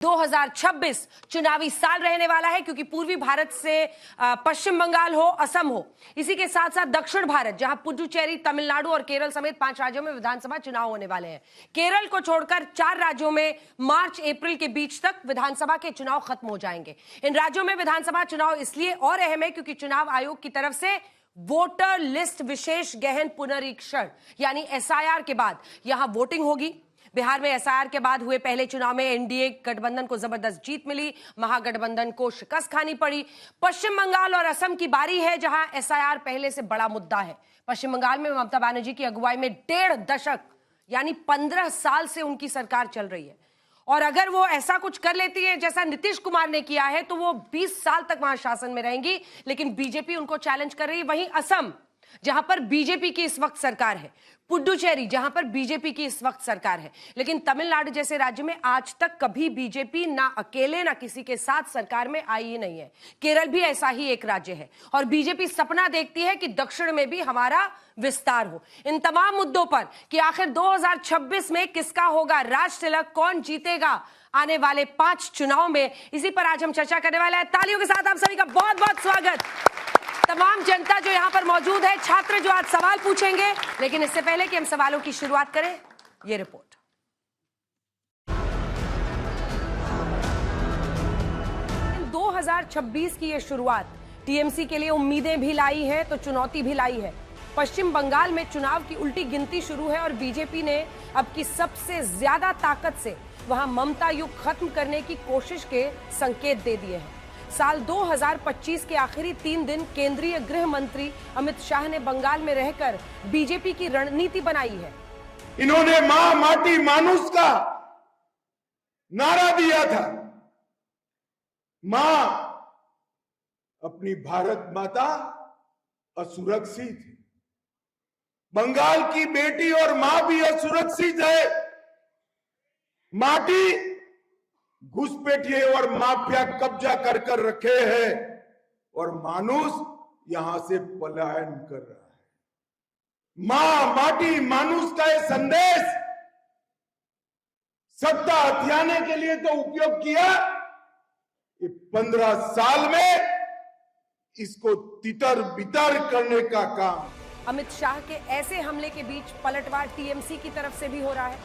2026 चुनावी साल रहने वाला है, क्योंकि पूर्वी भारत से पश्चिम बंगाल हो, असम हो, इसी के साथ साथ दक्षिण भारत जहां पुडुचेरी, तमिलनाडु और केरल समेत 5 राज्यों में विधानसभा चुनाव होने वाले हैं। केरल को छोड़कर 4 राज्यों में मार्च अप्रैल के बीच तक विधानसभा के चुनाव खत्म हो जाएंगे। इन राज्यों में विधानसभा चुनाव इसलिए और अहम है क्योंकि चुनाव आयोग की तरफ से वोटर लिस्ट विशेष गहन पुनरीक्षण यानी एसआईआर के बाद यहां वोटिंग होगी। बिहार में एसआईआर के बाद हुए पहले चुनाव में एनडीए गठबंधन को जबरदस्त जीत मिली, महागठबंधन को शिकस्त खानी पड़ी। पश्चिम बंगाल और असम की बारी है जहां एसआईआर पहले से बड़ा मुद्दा है। पश्चिम बंगाल में ममता बनर्जी की अगुवाई में 1.5 दशक यानी 15 साल से उनकी सरकार चल रही है, और अगर वो ऐसा कुछ कर लेती है जैसा नीतीश कुमार ने किया है तो वो 20 साल तक वहां शासन में रहेंगी, लेकिन बीजेपी उनको चैलेंज कर रही है। वहीं असम जहां पर बीजेपी की इस वक्त सरकार है, पुडुचेरी जहां पर बीजेपी की इस वक्त सरकार है, लेकिन तमिलनाडु जैसे राज्य में आज तक कभी बीजेपी ना अकेले ना किसी के साथ सरकार में आई ही नहीं है। केरल भी ऐसा ही एक राज्य है और बीजेपी सपना देखती है कि दक्षिण में भी हमारा विस्तार हो। इन तमाम मुद्दों पर कि आखिर 2026 में किसका होगा राज तिलक, कौन जीतेगा आने वाले 5 चुनाव में, इसी पर आज हम चर्चा करने वाले हैं। तालियों के साथ आप सभी का बहुत बहुत स्वागत। तमाम जनता जो यहां पर मौजूद है, छात्र जो आज सवाल पूछेंगे, लेकिन इससे पहले कि हम सवालों की शुरुआत करें, ये रिपोर्ट। 2026 की ये शुरुआत टीएमसी के लिए उम्मीदें भी लाई है तो चुनौती भी लाई है। पश्चिम बंगाल में चुनाव की उल्टी गिनती शुरू है और बीजेपी ने अब की सबसे ज्यादा ताकत से वहां ममता युग खत्म करने की कोशिश के संकेत दे दिए हैं। साल 2025 के आखिरी 3 दिन केंद्रीय गृह मंत्री अमित शाह ने बंगाल में रहकर बीजेपी की रणनीति बनाई है। इन्होंने मां माटी मानुष का नारा दिया था। मां अपनी भारत माता असुरक्षित है, बंगाल की बेटी और मां भी असुरक्षित है। माटी घुसपैठिए और माफिया कब्जा कर रखे हैं और मानुष यहां से पलायन कर रहा है। मां माटी मानुष का यह संदेश सत्ता हथियाने के लिए तो उपयोग किया, ये 15 साल में इसको तितर बितर करने का काम। अमित शाह के ऐसे हमले के बीच पलटवार टीएमसी की तरफ से भी हो रहा है।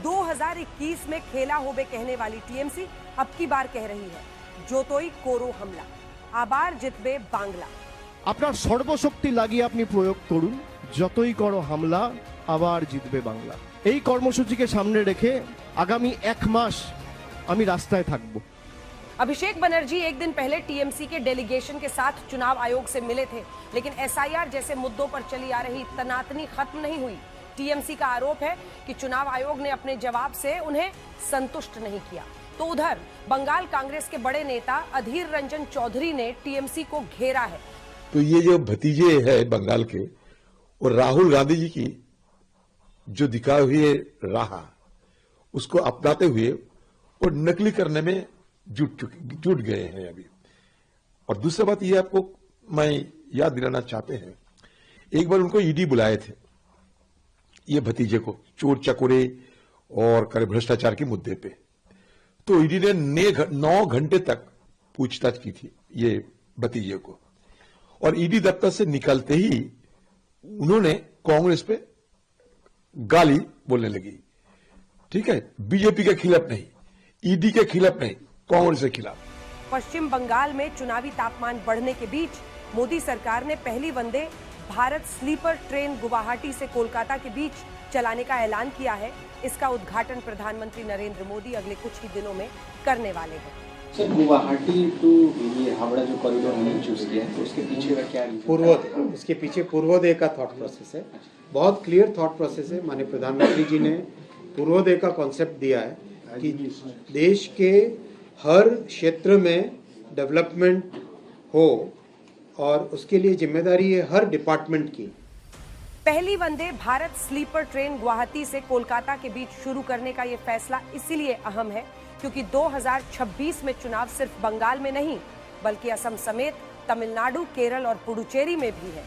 2021 में खेला होबे कहने वाली टीएमसी अब की बार कह रही है जोतोई कोरो हमला, आबार जितबे बांग्ला। আপনার সর্বশক্তি লাগিয়ে আপনি প্রয়োগ করুন, যতই করো হামলা আবার জিতবে বাংলা। এই কর্মসূচিকে সামনে রেখে আগামী 1 মাস আমি রাস্তায় থাকব। अभिषेक बनर्जी एक दिन पहले टीएमसी के डेलीगेशन के साथ चुनाव आयोग से मिले थे, लेकिन एसआईआर जैसे मुद्दों पर चली आ रही तनातनी खत्म नहीं हुई। टीएमसी का आरोप है कि चुनाव आयोग ने अपने जवाब से उन्हें संतुष्ट नहीं किया। तो उधर बंगाल कांग्रेस के बड़े नेता अधीर रंजन चौधरी ने टीएमसी को घेरा है। तो ये जो भतीजे है बंगाल के और राहुल गांधी जी की जो दिखाए हुए राह उसको अपनाते हुए और नकली करने में जुट गए हैं अभी। और दूसरी बात ये आपको मैं याद दिलाना चाहते हैं, एक बार उनको ईडी बुलाए थे ये भतीजे को चोर चकोरे और कर भ्रष्टाचार के मुद्दे पे, तो ईडी ने 9 घंटे तक पूछताछ की थी ये भतीजे को, और ईडी दफ्तर से निकलते ही उन्होंने कांग्रेस पे गाली बोलने लगी। ठीक है, बीजेपी के खिलाफ नहीं, ईडी के खिलाफ नहीं, कांग्रेस के खिलाफ। पश्चिम बंगाल में चुनावी तापमान बढ़ने के बीच मोदी सरकार ने पहली वंदे भारत स्लीपर ट्रेन गुवाहाटी से कोलकाता के बीच चलाने का ऐलान किया है। इसका उद्घाटन प्रधानमंत्री नरेंद्र मोदी अगले कुछ ही दिनों में करने वाले हैं। सर, गुवाहाटी टू ये हावड़ा जो कॉरिडोर हमने चूज किया है तो उसके पीछे का क्या पूर्वोदय, इसके पीछे पूर्वोदय का थॉट प्रोसेस है। बहुत क्लियर थॉट प्रोसेस है। माननीय प्रधानमंत्री जी ने पूर्वोदय का कॉन्सेप्ट दिया है कि देश के हर क्षेत्र में डेवलपमेंट हो और उसके लिए जिम्मेदारी है हर डिपार्टमेंट की। पहली वंदे भारत स्लीपर ट्रेन गुवाहाटी से कोलकाता के बीच शुरू करने का यह फैसला इसीलिए अहम है क्योंकि 2026 में चुनाव सिर्फ बंगाल में नहीं बल्कि असम समेत तमिलनाडु, केरल और पुडुचेरी में भी है।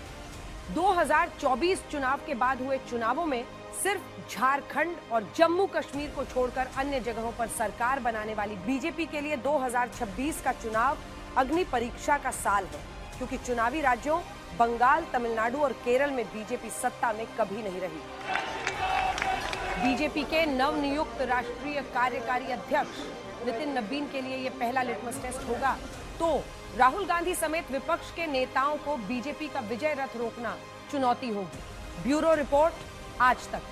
2024 चुनाव के बाद हुए चुनावों में सिर्फ झारखंड और जम्मू कश्मीर को छोड़कर अन्य जगहों पर सरकार बनाने वाली बीजेपी के लिए 2026 का चुनाव अग्नि परीक्षा का साल है, क्योंकि चुनावी राज्यों बंगाल, तमिलनाडु और केरल में बीजेपी सत्ता में कभी नहीं रही। बीजेपी के नवनियुक्त राष्ट्रीय कार्यकारी अध्यक्ष नितिन नबीन के लिए यह पहला लिटमस टेस्ट होगा। तो राहुल गांधी समेत विपक्ष के नेताओं को बीजेपी का विजय रथ रोकना चुनौती होगी। ब्यूरो रिपोर्ट, आज तक।